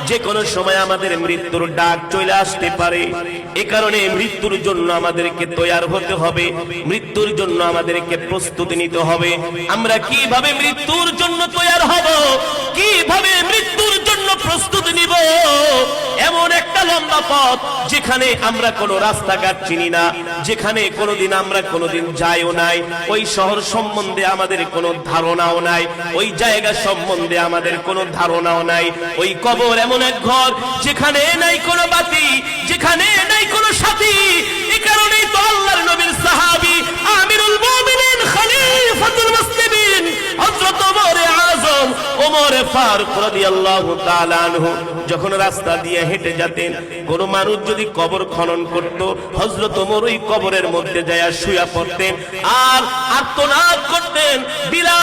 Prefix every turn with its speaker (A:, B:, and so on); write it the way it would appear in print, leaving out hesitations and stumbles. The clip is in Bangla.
A: যে কোনো সময় আমাদের মৃত্যুর ডাক চলে আসতে পারে। এ কারণে মৃত্যুর জন্য আমাদেরকে তৈয়ার হতে হবে, মৃত্যুর জন্য আমাদেরকে প্রস্তুতি নিতে হবে। আমরা কিভাবে মৃত্যুর জন্য তৈয়ার হব, কিভাবে মৃত্যুর জন্য প্রস্তুতি নিব? এমন একটা লম্বা পথ যেখানে আমরা কোনো রাস্তাঘাট চিনি না, যেখানে কোনোদিন আমরা কোনোদিন যাইও নাই, ওই শহর সম্বন্ধে আমাদের কোনো ধারণাও নাই, ওই জায়গা সম্বন্ধে আমাদের কোনো ধারণাও নাই। ওই কবর এমন এক ঘর যেখানে নাই কোনো বাতি, যেখানে নাই কোনো সাথী। এই কারণেই তো আল্লাহর নবীর সাহাবী আমিরুল মুমিনিন খলিফাতুল মুসলিমিন হযরত ওমরে আযম ওমর ফারুক রাদিয়াল্লাহু তাআলা আনহু যখন রাস্তা দিয়ে হেঁটে যেতেন, কোন মানুষ যদি কবর খনন করত, হযরত ওমর ওই কবরের মধ্যে যায় শুয়ে পড়তেন আর আর্তনাদ করতেন, বিলাল